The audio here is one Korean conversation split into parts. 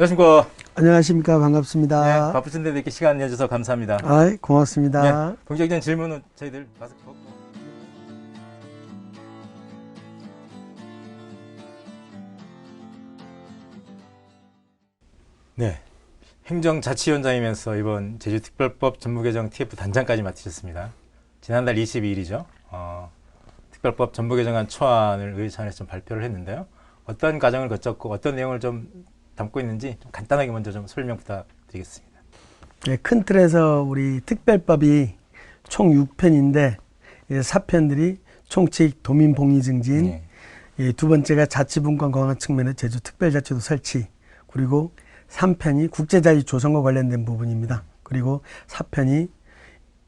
안녕하십니까. 안녕하십니까. 반갑습니다. 네, 바쁘신데 이렇게 시간 내주셔서 감사합니다. 고맙습니다. 네, 본격적인 질문은 저희들 마스크 벗고. 네, 행정자치위원장이면서 이번 제주특별법 전부개정 TF 단장까지 맡으셨습니다. 지난달 22일이죠. 특별법 전부개정안 초안을 의회 차원에서 좀 발표를 했는데요. 어떤 과정을 거쳤고 어떤 내용을 좀 담고 있는지 좀 간단하게 먼저 좀 설명 부탁드리겠습니다. 네, 큰 틀에서 우리 특별법이 총 6편인데 4편들이 총칙 도민복리 증진, 두 번째가 자치분권 강화 측면의 제주특별자치도 설치, 그리고 3편이 국제자유 조성과 관련된 부분입니다. 그리고 4편이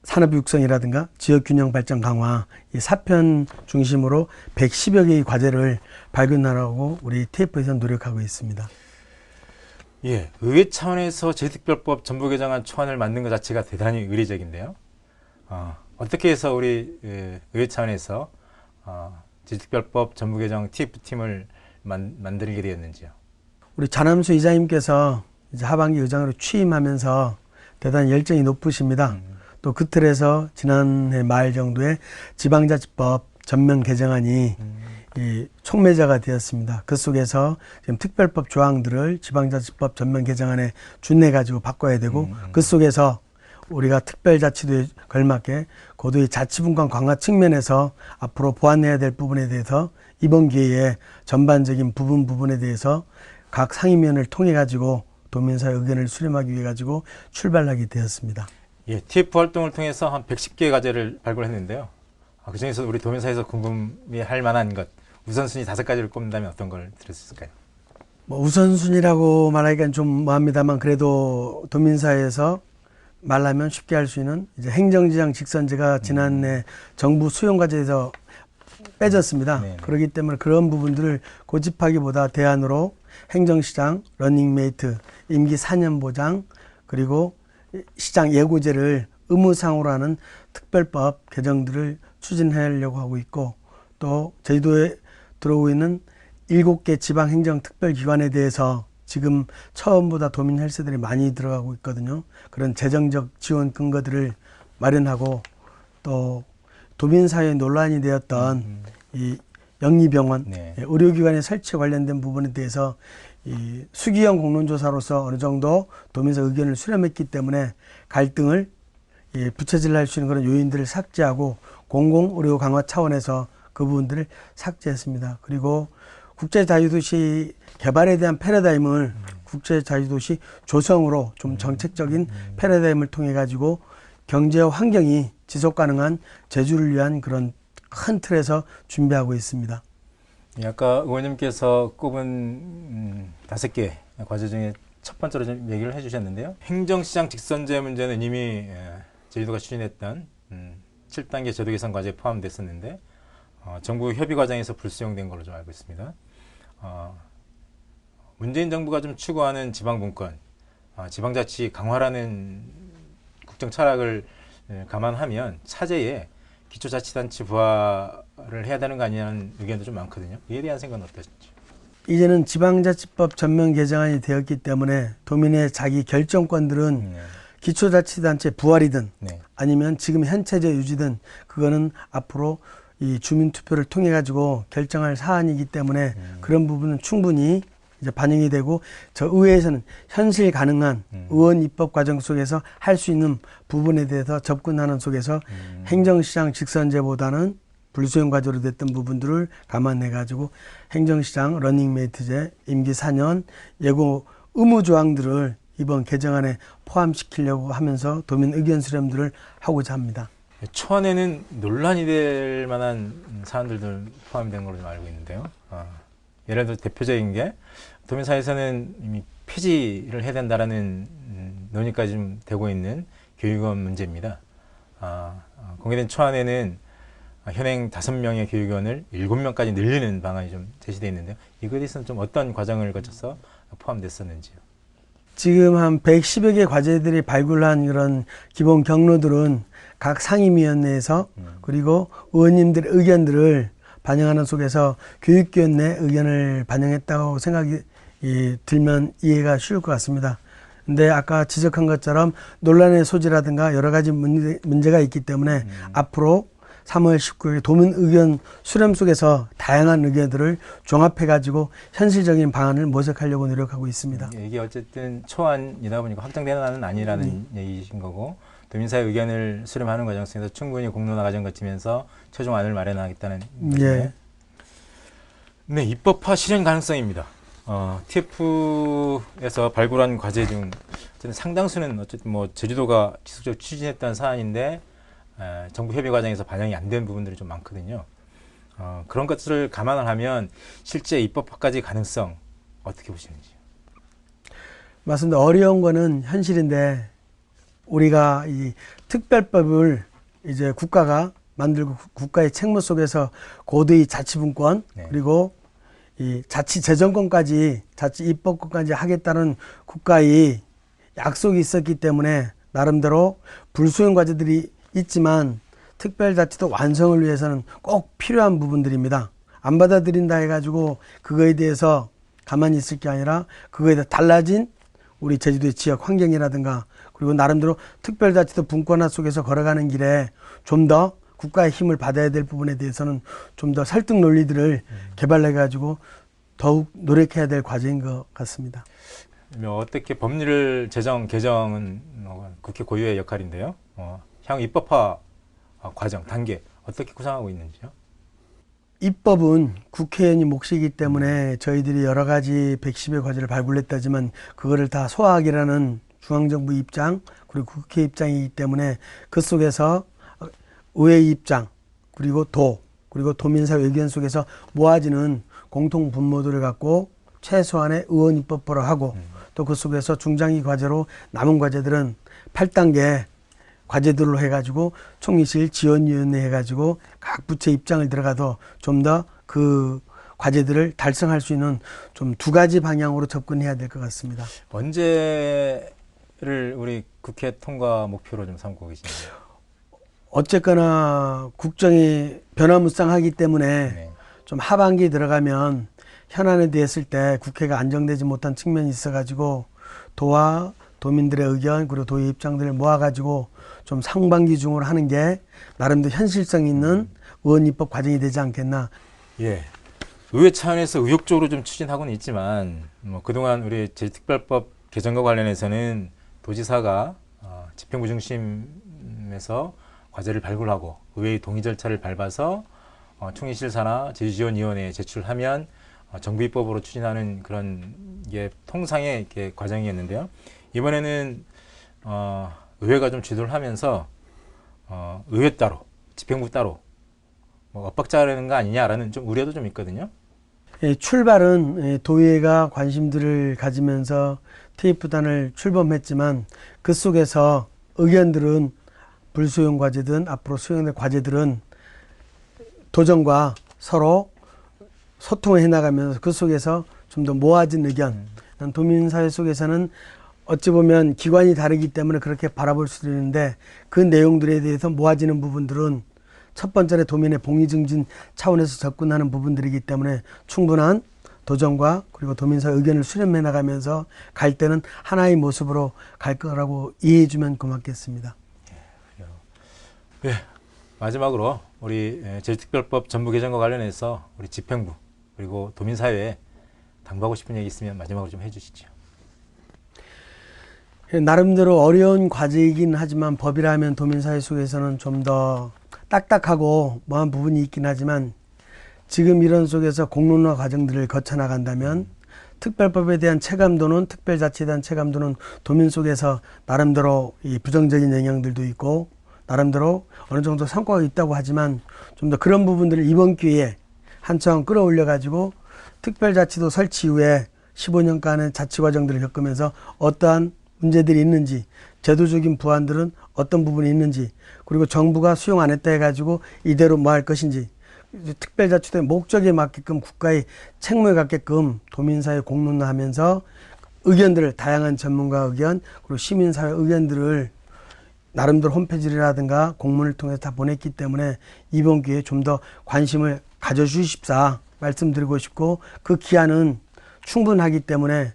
산업 육성이라든가 지역균형 발전 강화, 이 4편 중심으로 110여 개의 과제를 발견하라고 우리 TF에서 노력하고 있습니다. 예, 의회 차원에서 제주특별법 전부개정안 초안을 만든 것 자체가 대단히 의례적인데요. 어떻게 해서 우리 의회 차원에서 제주특별법 전부개정 TF팀을 만들게 되었는지요? 우리 자남수 이장님께서 이제 하반기 의장으로 취임하면서 대단히 열정이 높으십니다. 또 그 틀에서 지난해 말 정도에 지방자치법 전면 개정안이 이 촉매자가 되었습니다. 그 속에서 지금 특별법 조항들을 지방자치법 전면 개정안에 준내 가지고 바꿔야 되고 그 속에서 우리가 특별자치도에 걸맞게 고도의 자치분권 강화 측면에서 앞으로 보완해야 될 부분에 대해서 이번 기회에 전반적인 부분에 대해서 각 상임위원회를 통해 가지고 도민사의 의견을 수렴하기 위해 가지고 출발하게 되었습니다. 예, TF 활동을 통해서 한 110개의 과제를 발굴했는데요. 그 중에서 우리 도민사에서 궁금해할 만한 것, 우선순위 5가지를 꼽는다면 어떤 걸 들었을까요? 우선순위라고 말하기가 좀 뭐합니다만 그래도 도민사에서 말하면 쉽게 할 수 있는 이제 행정지장 직선제가 지난해 정부 수용과제에서 빼졌습니다. 그렇기 때문에 그런 부분들을 고집하기보다 대안으로 행정시장, 러닝메이트, 임기 4년 보장, 그리고 시장 예고제를 의무상으로 하는 특별법 개정들을 추진하려고 하고 있고, 또 제주도에 들어오고 있는 7개 지방행정특별기관에 대해서 지금 처음보다 도민 헬스들이 많이 들어가고 있거든요. 그런 재정적 지원 근거들을 마련하고, 또 도민사회에 논란이 되었던 이 영리병원, 의료기관의 설치에 관련된 부분에 대해서 이 수기형 공론조사로서 어느 정도 도민사 의견을 수렴했기 때문에 갈등을 부채질할 수 있는 그런 요인들을 삭제하고 공공의료 강화 차원에서 그 부분들을 삭제했습니다. 그리고 국제자유도시 개발에 대한 패러다임을 국제자유도시 조성으로 좀 정책적인 패러다임을 통해 가지고 경제와 환경이 지속가능한 제주를 위한 그런 큰 틀에서 준비하고 있습니다. 아까 의원님께서 꼽은 5개 과제 중에 첫 번째로 좀 얘기를 해주셨는데요. 행정시장 직선제 문제는 이미 제주도가 추진했던 7단계 제도 개선 과제에 포함됐었는데 정부 협의 과정에서 불수용된 걸로 좀 알고 있습니다. 문재인 정부가 좀 추구하는 지방분권, 지방자치 강화라는 국정 철학을 감안하면 차제에 기초자치단체 부활을 해야 되는 거 아니냐는 의견도 좀 많거든요. 이에 대한 생각은 어떠신지? 이제는 지방자치법 전면 개정안이 되었기 때문에 도민의 자기 결정권들은 기초자치단체 부활이든 아니면 지금 현체제 유지든 그거는 앞으로 이 주민투표를 통해 가지고 결정할 사안이기 때문에 그런 부분은 충분히 이제 반영이 되고 저 의회에서는 현실 가능한 의원 입법 과정 속에서 할 수 있는 부분에 대해서 접근하는 속에서 행정시장 직선제보다는 불수용 과제로 됐던 부분들을 감안해 가지고 행정시장 러닝메이트제 임기 4년 예고 의무 조항들을 이번 개정안에 포함시키려고 하면서 도민 의견 수렴들을 하고자 합니다. 초안에는 논란이 될 만한 사안들도 포함된 걸로 좀 알고 있는데요. 예를 들어 대표적인 게 도민사에서는 이미 폐지를 해야 된다라는 논의까지 좀 되고 있는 교육원 문제입니다. 공개된 초안에는 현행 5명의 교육원을 7명까지 늘리는 방안이 좀 제시되어 있는데요. 이거에 대해서는 좀 어떤 과정을 거쳐서 포함됐었는지요? 지금 한 110여 개 과제들이 발굴한 그런 기본 경로들은 각 상임위원회에서 그리고 의원님들의 의견들을 반영하는 속에서 교육위원회 의견을 반영했다고 생각이 들면 이해가 쉬울 것 같습니다. 근데 아까 지적한 것처럼 논란의 소지라든가 여러 가지 문제가 있기 때문에 앞으로 3월 19일 도민 의견 수렴 속에서 다양한 의견들을 종합해가지고 현실적인 방안을 모색하려고 노력하고 있습니다. 이게 어쨌든 초안이다 보니까 확정되는 안은 아니라는 얘기이신 거고 도민사의 의견을 수렴하는 과정 속에서 충분히 공론화 과정 거치면서 최종안을 마련하겠다는 거죠. 예. 네, 입법화 실현 가능성입니다. TF에서 발굴한 과제 중 어쨌든 상당수는 어쨌든 뭐 제주도가 지속적으로 추진했던 사안인데 정부 협의 과정에서 반영이 안 된 부분들이 좀 많거든요. 그런 것들을 감안을 하면 실제 입법화까지 가능성 어떻게 보시는지요? 맞습니다. 어려운 거는 현실인데 우리가 이 특별법을 이제 국가가 만들고 국가의 책무 속에서 고도의 자치분권 네. 그리고 이 자치재정권까지 자치 입법권까지 하겠다는 국가의 약속이 있었기 때문에 나름대로 불수용 과제들이 있지만 특별자치도 완성을 위해서는 꼭 필요한 부분들입니다. 안 받아들인다 해가지고 그거에 대해서 가만히 있을 게 아니라 그거에 대해 달라진 우리 제주도의 지역 환경이라든가 그리고 나름대로 특별자치도 분권화 속에서 걸어가는 길에 좀 더 국가의 힘을 받아야 될 부분에 대해서는 좀 더 설득 논리들을 개발해가지고 더욱 노력해야 될 과제인 것 같습니다. 어떻게 법률 개정은 국회 고유의 역할인데요. 향후 입법화 과정, 단계 어떻게 구상하고 있는지요? 입법은 국회의원이 몫이기 때문에 저희들이 여러 가지 110의 과제를 발굴했다지만 그거를 다 소화하기라는 중앙정부 입장 그리고 국회 입장이기 때문에 그 속에서 의회 입장 그리고 그리고 도민사회 의견 속에서 모아지는 공통 분모들을 갖고 최소한의 의원 입법부를 하고 또 그 속에서 중장기 과제로 남은 과제들은 8단계 과제들로 해가지고 총리실 지원위원회 해가지고 각 부처 입장을 들어가도 좀 더 그 과제들을 달성할 수 있는 좀 두 가지 방향으로 접근해야 될 것 같습니다. 언제를 우리 국회 통과 목표로 좀 삼고 계신가요? 어쨌거나 국정이 변화무쌍하기 때문에 네. 좀 하반기에 들어가면 현안에 대했을 때 국회가 안정되지 못한 측면이 있어가지고 도와 도민들의 의견 그리고 도의 입장들을 모아가지고 좀 상반기 중으로 하는 게 나름대로 현실성 있는 의원 입법 과정이 되지 않겠나. 예. 의회 차원에서 의욕적으로 좀 추진하고는 있지만 그동안 우리 제주특별법 개정과 관련해서는 도지사가 집행부 중심에서 과제를 발굴하고 의회의 동의 절차를 밟아서 총리실 산하 제주지원위원회에 제출하면 정부 입법으로 추진하는 그런 게 통상의 이렇게 과정이었는데요. 이번에는 의회가 좀 주도를 하면서 의회 따로, 집행부 따로 엇박자라는 거 아니냐라는 좀 우려도 좀 있거든요. 출발은 도의회가 관심들을 가지면서 TF단을 출범했지만 그 속에서 의견들은 불수용 과제든 앞으로 수용될 과제들은 도정과 서로 소통을 해나가면서 그 속에서 좀 더 모아진 의견 도민사회 속에서는 어찌 보면 기관이 다르기 때문에 그렇게 바라볼 수도 있는데 그 내용들에 대해서 모아지는 부분들은 첫 번째로 도민의 복리 증진 차원에서 접근하는 부분들이기 때문에 충분한 도정과 그리고 도민사회 의견을 수렴해 나가면서 갈 때는 하나의 모습으로 갈 거라고 이해해 주면 고맙겠습니다. 예, 마지막으로 우리 제주특별법 전부 개정과 관련해서 우리 집행부 그리고 도민사회에 당부하고 싶은 얘기 있으면 마지막으로 좀 해주시죠. 나름대로 어려운 과제이긴 하지만 법이라면 도민사회 속에서는 좀 더 딱딱하고 뭐한 부분이 있긴 하지만 지금 이런 속에서 공론화 과정들을 거쳐나간다면 특별법에 대한 체감도는 특별자치에 대한 체감도는 도민 속에서 나름대로 이 부정적인 영향들도 있고 나름대로 어느 정도 성과가 있다고 하지만 좀 더 그런 부분들을 이번 기회에 한층 끌어올려 가지고 특별자치도 설치 이후에 15년간의 자치 과정들을 겪으면서 어떠한 문제들이 있는지 제도적인 부안들은 어떤 부분이 있는지 그리고 정부가 수용 안 했다 해가지고 이대로 뭐 할 것인지 특별자치도의 목적에 맞게끔 국가의 책무에 갖게끔 도민사회 공론화하면서 의견들을 다양한 전문가 의견 그리고 시민사회 의견들을 나름대로 홈페이지라든가 공문을 통해서 다 보냈기 때문에 이번 기회에 좀 더 관심을 가져주십사 말씀드리고 싶고 그 기한은 충분하기 때문에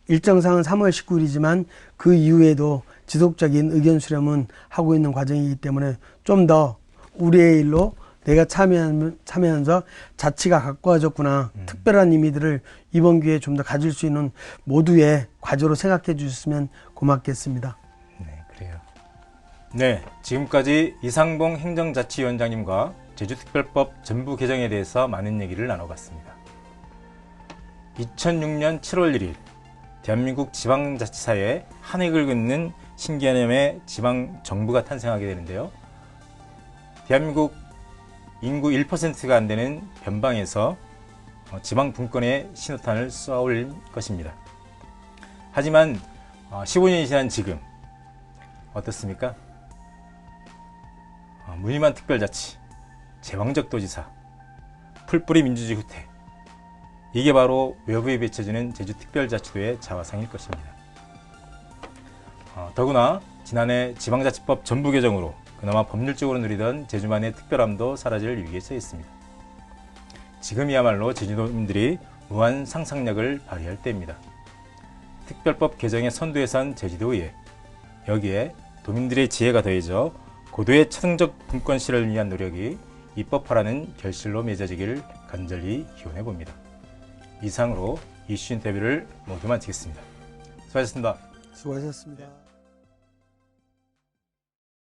일정상은 3월 19일이지만 그 이후에도 지속적인 의견 수렴은 하고 있는 과정이기 때문에 좀 더 우리의 일로 내가 참여하면서 자치가 가까워졌구나. 특별한 의미들을 이번 기회에 좀 더 가질 수 있는 모두의 과제로 생각해 주셨으면 고맙겠습니다. 네, 그래요. 네, 지금까지 이상봉 행정자치위원장님과 제주특별법 전부 개정에 대해서 많은 얘기를 나눠봤습니다. 2006년 7월 1일 대한민국 지방자치사에 한 획을 긋는 신개념의 지방정부가 탄생하게 되는데요. 대한민국 인구 1%가 안 되는 변방에서 지방 분권의 신호탄을 쏘아올릴 것입니다. 하지만 15년이 지난 지금 어떻습니까? 무늬만 특별자치, 제왕적 도지사, 풀뿌리 민주주의 후퇴, 이게 바로 외부에 비춰지는 제주특별자치도의 자화상일 것입니다. 더구나 지난해 지방자치법 전부 개정으로 그나마 법률적으로 누리던 제주만의 특별함도 사라질 위기에 처해 있습니다. 지금이야말로 제주도민들이 무한 상상력을 발휘할 때입니다. 특별법 개정의 선두에 선 제주도의회, 여기에 도민들의 지혜가 더해져 고도의 차등적 분권 실현을 위한 노력이 입법화라는 결실로 맺어지기를 간절히 기원해 봅니다. 이상으로 이슈 인터뷰를 모두 마치겠습니다. 수고하셨습니다. 수고하셨습니다.